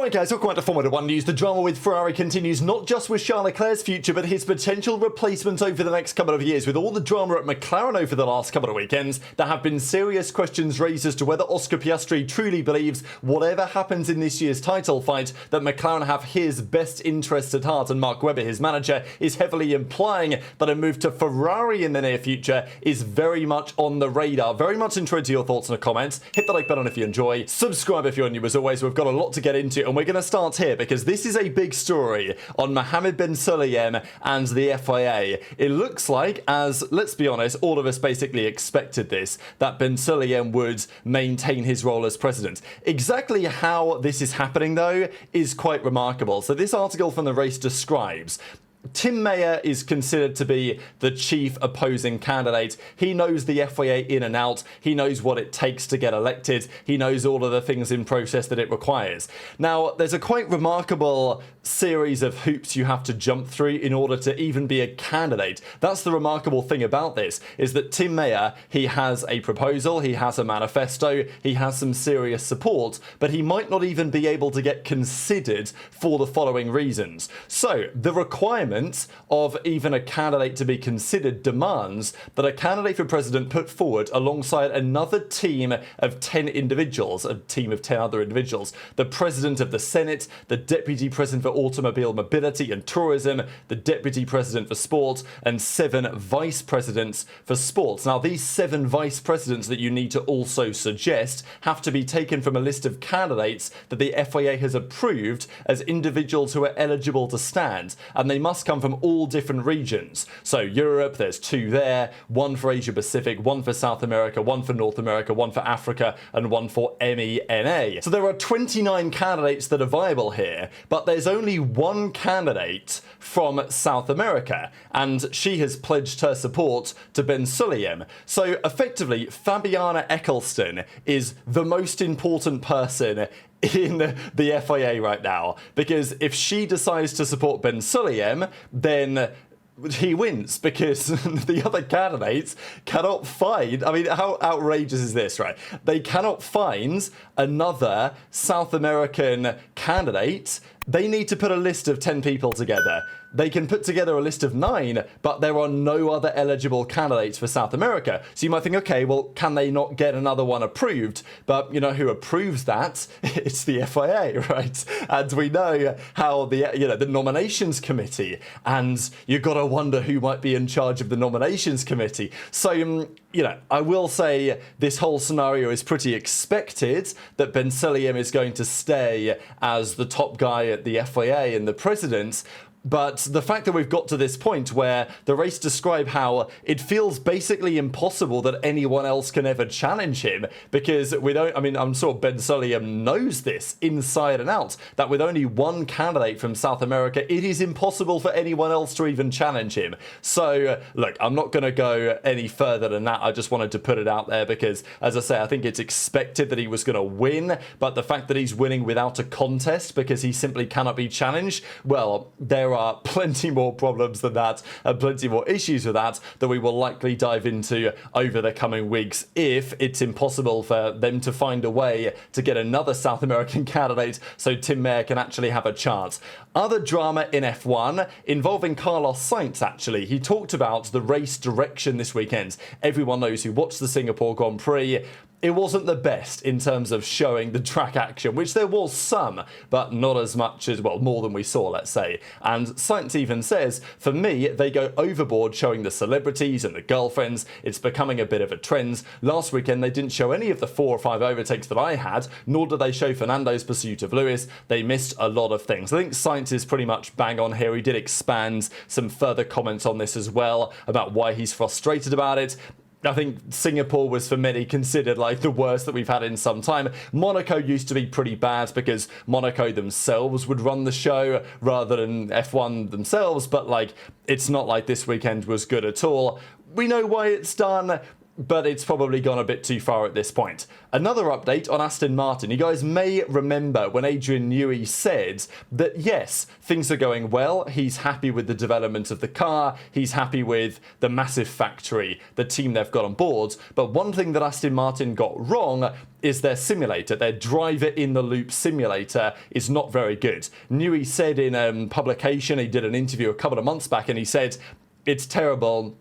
Right guys, welcome back to Formula 1 News. The drama with Ferrari continues, not just with Charles Leclerc's future, but his potential replacement over the next couple of years. With all the drama at McLaren over the last couple of weekends, there have been serious questions raised as to whether Oscar Piastri truly believes whatever happens in this year's title fight, that McLaren have his best interests at heart, and Mark Webber, his manager, is heavily implying that a move to Ferrari in the near future is very much on the radar. Very much interested to your thoughts in the comments. Hit the like button if you enjoy. Subscribe if you're new. As always, we've got a lot to get into, and we're going to start here because this is a big story on Mohammed bin Sulayem and the FIA. It looks like, as let's be honest, all of us basically expected this, that bin Sulayem would maintain his role as president. Exactly how this is happening though is quite remarkable. So this article from the race describes Tim Mayer is considered to be the chief opposing candidate. He knows the FIA in and out. He knows what it takes to get elected. He knows all of the things in process that it requires. Now, there's a quite remarkable series of hoops you have to jump through in order to even be a candidate. That's the remarkable thing about this, is that Tim Mayer, he has a proposal, he has a manifesto, he has some serious support, but he might not even be able to get considered for the following reasons. So, the requirement of even a candidate to be considered demands that a candidate for president put forward alongside another team of 10 individuals, a team of 10 other individuals, the president of the Senate, the deputy president for automobile mobility and tourism, the deputy president for sport, and 7 vice presidents for sports. Now, these 7 vice presidents that you need to also suggest have to be taken from a list of candidates that the FIA has approved as individuals who are eligible to stand, and they must come from all different regions. So Europe, there's 2 there, 1 for Asia Pacific, 1 for South America, 1 for North America, 1 for Africa, and 1 for MENA. So there are 29 candidates that are viable here, but there's only 1 candidate from South America, and she has pledged her support to bin Sulayem. So effectively, Fabiana Eccleston is the most important person in the FIA right now, because if she decides to support bin Sulayem, then he wins, because the other candidates cannot find, I mean, how outrageous is this, right? They cannot find another South American candidate. They need to put a list of 10 people together. They can put together a list of 9, but there are no other eligible candidates for South America. So you might think, okay, well, can they not get another one approved? But you know who approves that? It's the FIA, right? And we know how the nominations committee, and you've got to wonder who might be in charge of the nominations committee. So, I will say this whole scenario is pretty expected, that bin Sulayem is going to stay as the top guy at the FIA and the president. But the fact that we've got to this point where the race describe how it feels basically impossible that anyone else can ever challenge him, because I'm sure bin Sulayem knows this inside and out, that with only 1 candidate from South America, it is impossible for anyone else to even challenge him. So, look, I'm not going to go any further than that. I just wanted to put it out there because, as I say, I think it's expected that he was going to win, but the fact that he's winning without a contest because he simply cannot be challenged, well, there are plenty more problems than that and plenty more issues with that we will likely dive into over the coming weeks if it's impossible for them to find a way to get another South American candidate so Tim Mayer can actually have a chance. Other drama in F1 involving Carlos Sainz, actually. He talked about the race direction this weekend. Everyone knows who watched the Singapore Grand Prix. It wasn't the best in terms of showing the track action, which there was some, but not as much as, well, more than we saw, let's say. And Sainz even says, for me, they go overboard showing the celebrities and the girlfriends. It's becoming a bit of a trend. Last weekend, they didn't show any of the 4 or 5 overtakes that I had, nor did they show Fernando's pursuit of Lewis. They missed a lot of things. I think Sainz is pretty much bang on here. He did expand some further comments on this as well, about why he's frustrated about it. I think Singapore was for many considered like the worst that we've had in some time. Monaco used to be pretty bad because Monaco themselves would run the show rather than F1 themselves, but like it's not like this weekend was good at all. We know why it's done. but it's probably gone a bit too far at this point. Another update on Aston Martin. You guys may remember when Adrian Newey said that yes, things are going well, he's happy with the development of the car, he's happy with the massive factory, the team they've got on board, but one thing that Aston Martin got wrong is their simulator. Their driver-in-the-loop simulator is not very good. Newey said in a publication, he did an interview a couple of months back, and he said, it's terrible,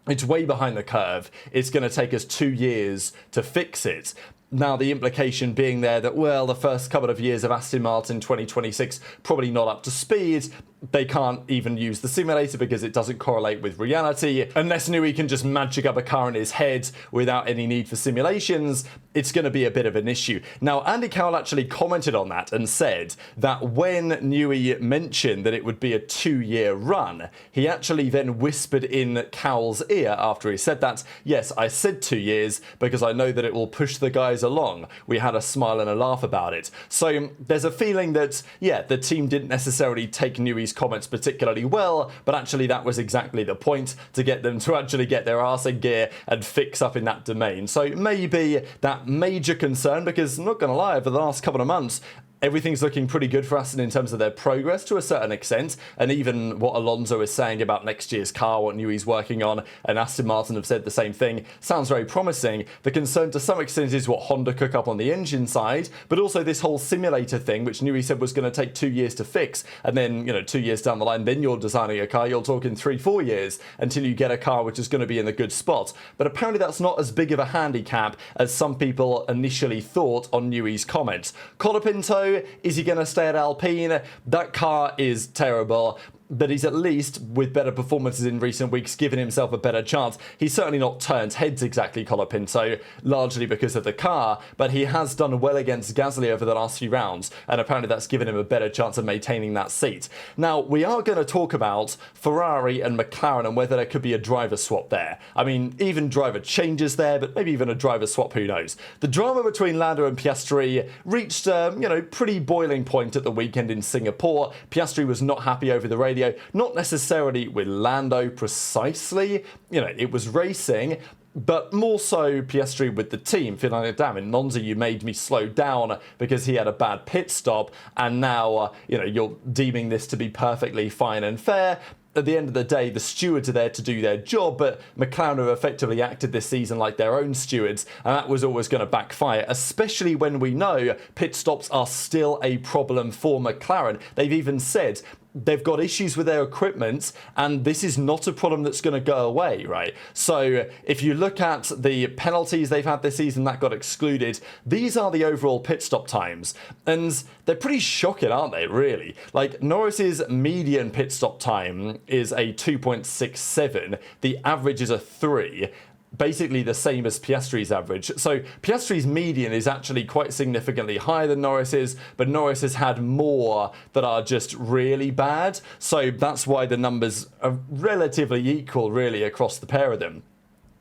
it's way behind the curve, it's going to take us 2 years to fix it. Now, the implication being there that, well, the first couple of years of Aston Martin 2026 probably not up to speed. They can't even use the simulator because it doesn't correlate with reality. Unless Newey can just magic up a car in his head without any need for simulations, it's going to be a bit of an issue. Now, Andy Cowell actually commented on that and said that when Newey mentioned that it would be a 2-year run, he actually then whispered in Cowell's ear after he said that, yes, I said 2 years because I know that it will push the guys along. We had a smile and a laugh about it. So there's a feeling that, yeah, the team didn't necessarily take Newey's comments particularly well, but actually that was exactly the point, to get them to actually get their arse in gear and fix up in that domain. So maybe that major concern, because I'm not going to lie, over the last couple of months, everything's looking pretty good for Aston in terms of their progress to a certain extent, and even what Alonso is saying about next year's car, what Newey's working on, and Aston Martin have said the same thing, sounds very promising. The concern to some extent is what Honda cook up on the engine side, but also this whole simulator thing, which Newey said was going to take 2 years to fix, and then, 2 years down the line, then you're designing a car, you're talking 3-4 years until you get a car which is going to be in the good spot. But apparently that's not as big of a handicap as some people initially thought on Newey's comments. Colapinto, is he going to stay at Alpine? That car is terrible, but he's at least, with better performances in recent weeks, given himself a better chance. He's certainly not turned heads exactly, Colapinto, largely because of the car, but he has done well against Gasly over the last few rounds, and apparently that's given him a better chance of maintaining that seat. Now, we are going to talk about Ferrari and McLaren and whether there could be a driver swap there. I mean, even driver changes there, but maybe even a driver swap, who knows. The drama between Lando and Piastri reached a, pretty boiling point at the weekend in Singapore. Piastri was not happy over the radio. Not necessarily with Lando precisely, it was racing, but more so Piastri with the team, feeling like, damn, in Monza you made me slow down because he had a bad pit stop, and now, you're deeming this to be perfectly fine and fair. At the end of the day, the stewards are there to do their job, but McLaren have effectively acted this season like their own stewards, and that was always going to backfire, especially when we know pit stops are still a problem for McLaren. They've even said they've got issues with their equipment, and this is not a problem that's going to go away, right? So if you look at the penalties they've had this season that got excluded, these are the overall pit stop times, and they're pretty shocking, aren't they, really? Like, Norris's median pit stop time is a 2.67, the average is a 3, basically the same as Piastri's average. So Piastri's median is actually quite significantly higher than Norris's, but Norris has had more that are just really bad. So that's why the numbers are relatively equal, really, across the pair of them.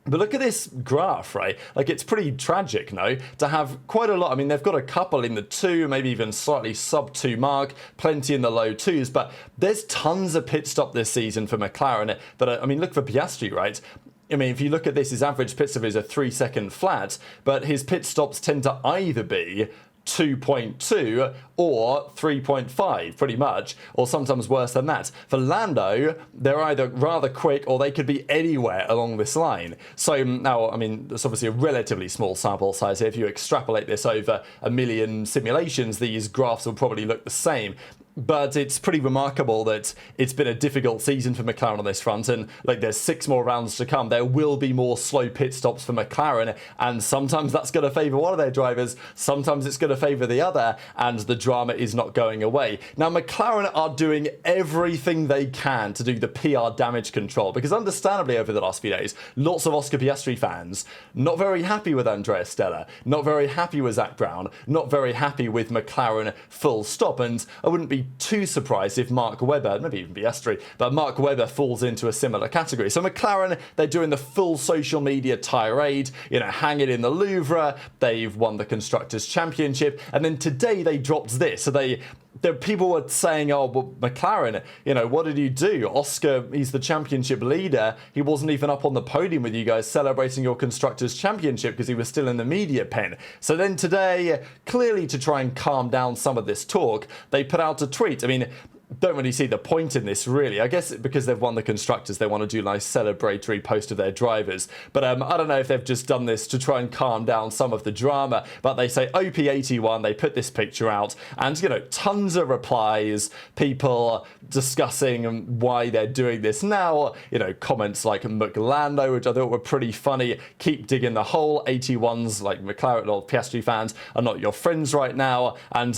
But look at this graph, right? Like, it's pretty tragic, no? To have quite a lot. I mean, they've got a couple in the 2, maybe even slightly sub-2 mark, plenty in the low 2s, but there's tons of pit stop this season for McLaren. But, I mean, look for Piastri, right? I mean, if you look at this, his average pit stop is a 3-second flat, but his pit stops tend to either be 2.2 or 3.5, pretty much, or sometimes worse than that. For Lando, they're either rather quick or they could be anywhere along this line. So now, I mean, there's obviously a relatively small sample size here. If you extrapolate this over 1 million simulations, these graphs will probably look the same. But it's pretty remarkable that it's been a difficult season for McLaren on this front, and like, there's 6 more rounds to come. There will be more slow pit stops for McLaren, and sometimes that's going to favour one of their drivers, sometimes it's going to favour the other, and the drama is not going away. Now, McLaren are doing everything they can to do the PR damage control, because understandably over the last few days, lots of Oscar Piastri fans not very happy with Andrea Stella, not very happy with Zach Brown, not very happy with McLaren full stop, and I wouldn't be too surprised if Mark Webber, maybe even Piastri, but Mark Webber falls into a similar category. So McLaren, they're doing the full social media tirade, hanging in the Louvre, they've won the Constructors' Championship, and then today they dropped this. So they people were saying, oh, well, McLaren, what did you do? Oscar, he's the championship leader. He wasn't even up on the podium with you guys celebrating your Constructors' Championship because he was still in the media pen. So then today, clearly to try and calm down some of this talk, they put out a tweet. I mean, don't really see the point in this, really. I guess because they've won the Constructors, they want to do a nice celebratory post of their drivers. But I don't know if they've just done this to try and calm down some of the drama. But they say OP81, they put this picture out, and, tons of replies, people discussing why they're doing this now. Comments like McLando, which I thought were pretty funny. Keep digging the hole. 81s, like McLaren or Piastri fans, are not your friends right now. And,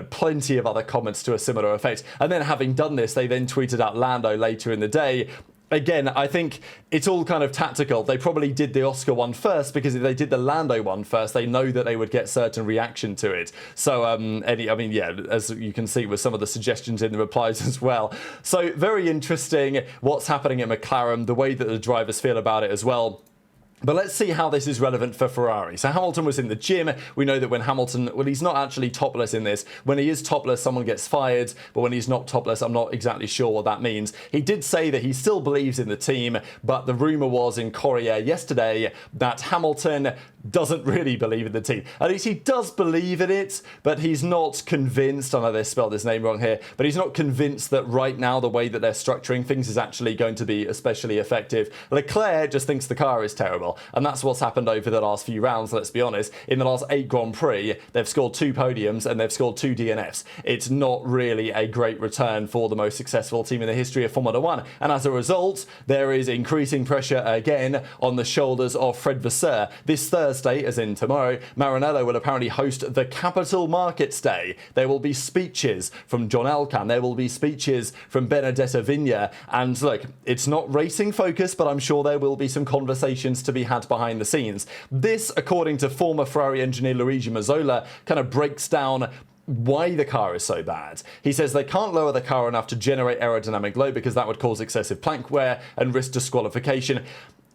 plenty of other comments to a similar effect. And then having done this, they then tweeted out Lando later in the day. Again, I think it's all kind of tactical. They probably did the Oscar one first because if they did the Lando one first, they know that they would get certain reaction to it. So, as you can see with some of the suggestions in the replies as well. So, very interesting what's happening at McLaren, the way that the drivers feel about it as well. But let's see how this is relevant for Ferrari. So Hamilton was in the gym. We know that when Hamilton, well, he's not actually topless in this. When he is topless, someone gets fired. But when he's not topless, I'm not exactly sure what that means. He did say that he still believes in the team. But the rumour was in Corriere yesterday that Hamilton doesn't really believe in the team. At least he does believe in it, but he's not convinced. I know they spelled his name wrong here, but he's not convinced that right now the way that they're structuring things is actually going to be especially effective. Leclerc just thinks the car is terrible, and that's what's happened over the last few rounds, let's be honest. In the last 8 Grand Prix, they've scored 2 podiums and they've scored 2 DNFs. It's not really a great return for the most successful team in the history of Formula 1, and as a result, there is increasing pressure again on the shoulders of Fred Vasseur. This Thursday, as in tomorrow, Maranello will apparently host the Capital Markets Day. There will be speeches from John Elkann. There will be speeches from Benedetta Vigna. And look, it's not racing focused, but I'm sure there will be some conversations to be had behind the scenes. This, according to former Ferrari engineer Luigi Mazzola, kind of breaks down why the car is so bad. He says they can't lower the car enough to generate aerodynamic load because that would cause excessive plank wear and risk disqualification.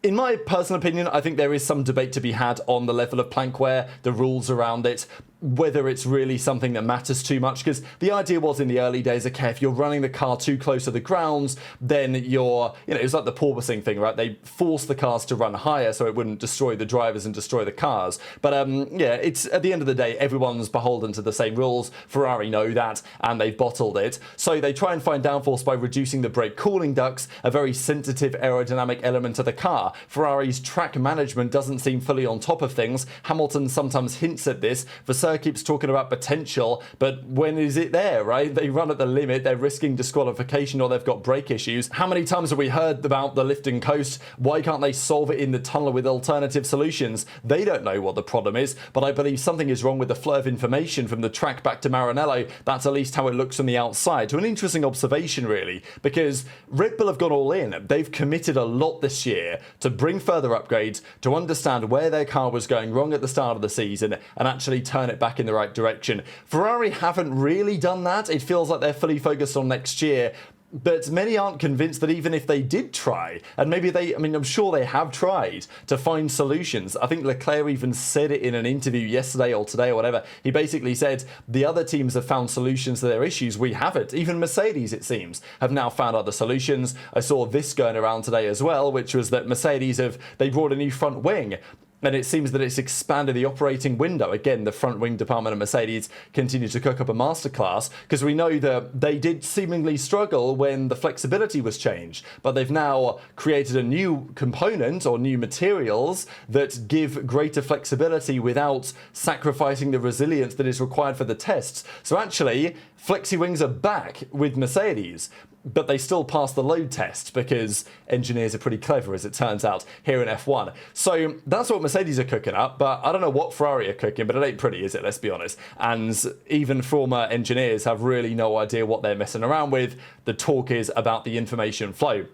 In my personal opinion, I think there is some debate to be had on the level of plank wear, the rules around it, whether it's really something that matters too much, because the idea was in the early days, okay, if you're running the car too close to the grounds, then you're, it's like the porpoising thing, right? They force the cars to run higher so it wouldn't destroy the drivers and destroy the cars. But it's at the end of the day, everyone's beholden to the same rules. Ferrari know that, and they've bottled it. So they try and find downforce by reducing the brake cooling ducts, a very sensitive aerodynamic element of the car. Ferrari's track management doesn't seem fully on top of things. Hamilton sometimes hints at this. Vasseur keeps talking about potential, but when is it there, right? They run at the limit, they're risking disqualification, or they've got brake issues. How many times have we heard about the lift and coast? Why can't they solve it in the tunnel with alternative solutions? They don't know what the problem is, but I believe something is wrong with the flow of information from the track back to Maranello. That's at least how it looks from the outside. To an interesting observation, really, because Red Bull have gone all in. They've committed a lot this year to bring further upgrades, to understand where their car was going wrong at the start of the season and actually turn it back in the right direction. Ferrari haven't really done that. It feels like they're fully focused on next year. But many aren't convinced that even if they did try, and maybe I'm sure they have tried to find solutions. I think Leclerc even said it in an interview yesterday or today or whatever. He basically said the other teams have found solutions to their issues. We haven't. Even Mercedes, it seems, have now found other solutions. I saw this going around today as well, which was that Mercedes they brought a new front wing. And it seems that it's expanded the operating window. Again, the front wing department of Mercedes continue to cook up a masterclass, because we know that they did seemingly struggle when the flexibility was changed. But they've now created a new component or new materials that give greater flexibility without sacrificing the resilience that is required for the tests. So actually, flexi wings are back with Mercedes. But they still pass the load test because engineers are pretty clever, as it turns out, here in F1. So that's what Mercedes are cooking up, but I don't know what Ferrari are cooking, but it ain't pretty, is it? Let's be honest. And even former engineers have really no idea what they're messing around with. The talk is about the information flow.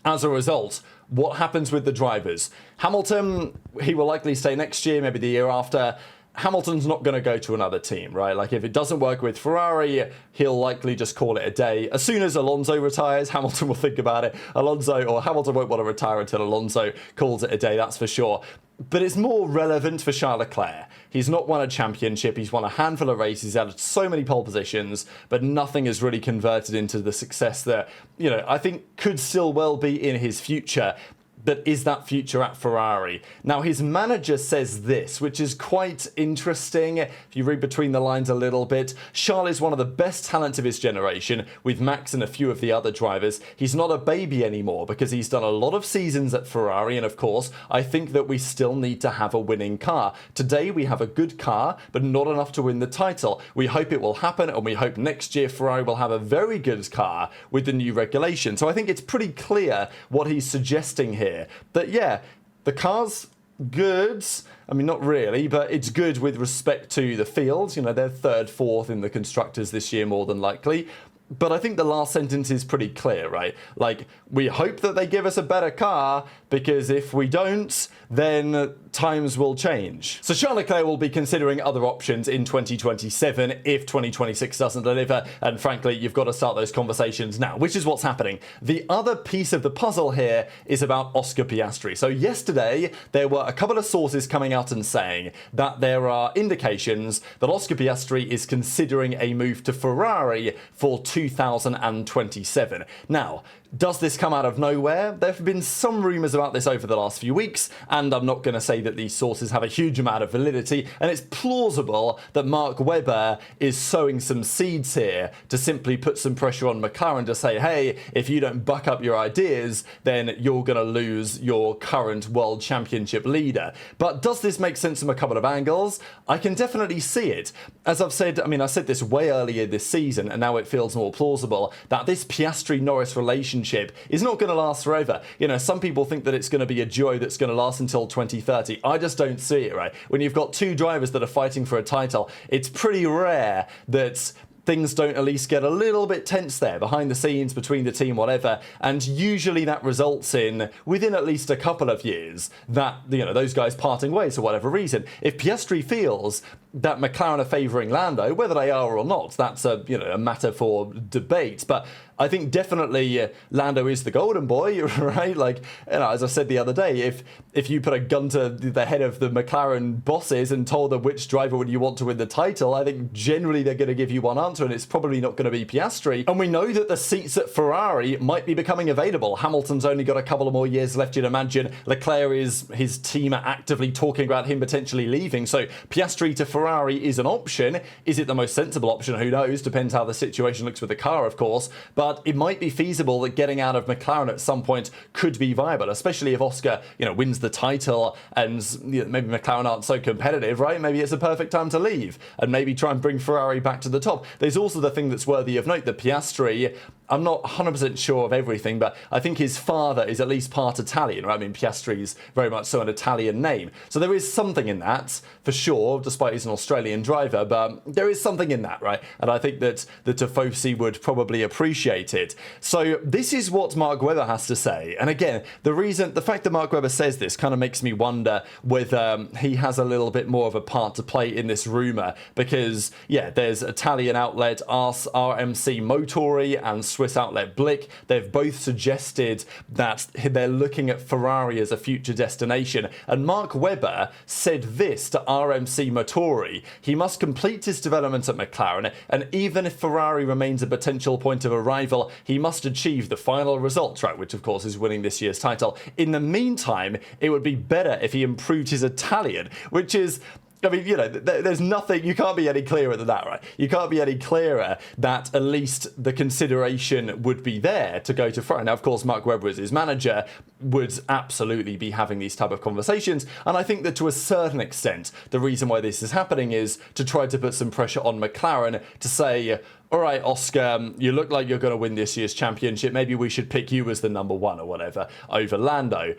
As a result, what happens with the drivers? Hamilton, he will likely stay next year, maybe the year after. Hamilton's not going to go to another team, right? Like, if it doesn't work with Ferrari, he'll likely just call it a day. As soon as Alonso retires, Hamilton will think about it. Hamilton won't want to retire until Alonso calls it a day, that's for sure. But it's more relevant for Charles Leclerc. He's not won a championship, he's won a handful of races, he's had so many pole positions, but nothing has really converted into the success that, I think could still well be in his future. But is that future at Ferrari? Now, his manager says this, which is quite interesting. If you read between the lines a little bit, Charles is one of the best talents of his generation, with Max and a few of the other drivers. He's not a baby anymore because he's done a lot of seasons at Ferrari, and of course, I think that we still need to have a winning car. Today, we have a good car, but not enough to win the title. We hope it will happen, and we hope next year Ferrari will have a very good car with the new regulation. So I think it's pretty clear what he's suggesting here. That, yeah, the car's good. I mean, not really, but it's good with respect to the fields. They're third, fourth in the constructors this year, more than likely. But I think the last sentence is pretty clear, right? Like, we hope that they give us a better car, because if we don't, then times will change. So Charles Leclerc will be considering other options in 2027 if 2026 doesn't deliver, and frankly, you've got to start those conversations now, which is what's happening. The other piece of the puzzle here is about Oscar Piastri. So yesterday, there were a couple of sources coming out and saying that there are indications that Oscar Piastri is considering a move to Ferrari for 2027. Now, does this come out of nowhere? There have been some rumours about this over the last few weeks, and I'm not going to say that these sources have a huge amount of validity, and it's plausible that Mark Webber is sowing some seeds here to simply put some pressure on McLaren to say, hey, if you don't buck up your ideas, then you're going to lose your current world championship leader. But does this make sense from a couple of angles? I can definitely see it. As I've said, I said this way earlier this season, and now it feels more plausible, that this Piastri-Norris relationship is not going to last forever. Some people think that it's going to be a duo that's going to last until 2030. I just don't see it, right? When you've got two drivers that are fighting for a title, it's pretty rare that things don't at least get a little bit tense there behind the scenes between the team, whatever, and usually that results in, within at least a couple of years, that those guys parting ways for whatever reason. If Piastri feels that McLaren are favouring Lando, whether they are or not, that's a matter for debate. But I think definitely Lando is the golden boy, right? Like, as I said the other day, if you put a gun to the head of the McLaren bosses and told them which driver would you want to win the title, I think generally they're going to give you one answer, and it's probably not going to be Piastri. And we know that the seats at Ferrari might be becoming available. Hamilton's only got a couple of more years left, you'd imagine. Leclerc his team are actively talking about him potentially leaving. So Piastri to Ferrari is an option. Is it the most sensible option? Who knows? Depends how the situation looks with the car, of course. But it might be feasible that getting out of McLaren at some point could be viable, especially if Oscar, wins the title and maybe McLaren aren't so competitive, right? Maybe it's a perfect time to leave and maybe try and bring Ferrari back to the top. There's also the thing that's worthy of note that Piastri, I'm not 100% sure of everything, but I think his father is at least part Italian, right? Tiastri's very much so an Italian name. So there is something in that, for sure, despite he's an Australian driver, but there is something in that, right? And I think that the Tifosi would probably appreciate it. So this is what Mark Webber has to say. And again, the fact that Mark Webber says this kind of makes me wonder whether he has a little bit more of a part to play in this rumour, because, yeah, there's Italian outlet RMC Motori and Swiss outlet Blick. They've both suggested that they're looking at Ferrari as a future destination. And Mark Webber said this to RMC Motori: he must complete his development at McLaren, and even if Ferrari remains a potential point of arrival, he must achieve the final result, right, which of course is winning this year's title. In the meantime, it would be better if he improved his Italian, which is, there's nothing, you can't be any clearer than that, right? You can't be any clearer that at least the consideration would be there to go to Ferrari. Now, of course, Mark Webber as his manager would absolutely be having these type of conversations, and I think that to a certain extent, the reason why this is happening is to try to put some pressure on McLaren to say, all right, Oscar, you look like you're going to win this year's championship. Maybe we should pick you as the number one or whatever over Lando.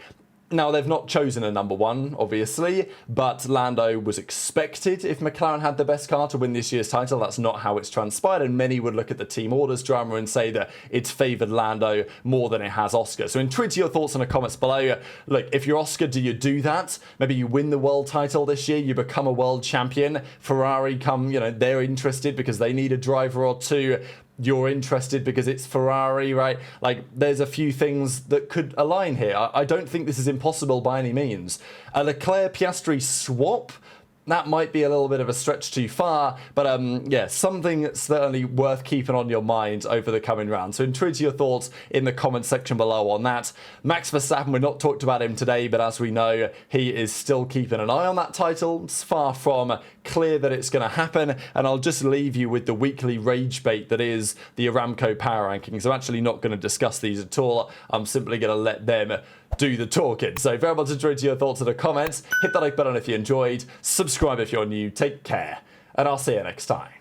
Now, they've not chosen a number one, obviously, but Lando was expected, if McLaren had the best car, to win this year's title. That's not how it's transpired, and many would look at the team orders drama and say that it's favoured Lando more than it has Oscar. So intrigued to your thoughts in the comments below. Look, if you're Oscar, do you do that? Maybe you win the world title this year, you become a world champion. Ferrari come, they're interested because they need a driver or two. You're interested because it's Ferrari, right? Like, there's a few things that could align here. I don't think this is impossible by any means. A Leclerc-Piastri swap? That might be a little bit of a stretch too far, but yeah, something that's certainly worth keeping on your mind over the coming round. So intrigued to your thoughts in the comment section below on that. Max Verstappen, we've not talked about him today, but as we know, he is still keeping an eye on that title. It's far from clear that it's going to happen, and I'll just leave you with the weekly rage bait that is the Aramco power rankings. I'm actually not going to discuss these at all. I'm simply going to let them do the talking. So very much enjoyed your thoughts in the comments. Hit that like button if you enjoyed. Subscribe if you're new. Take care, and I'll see you next time.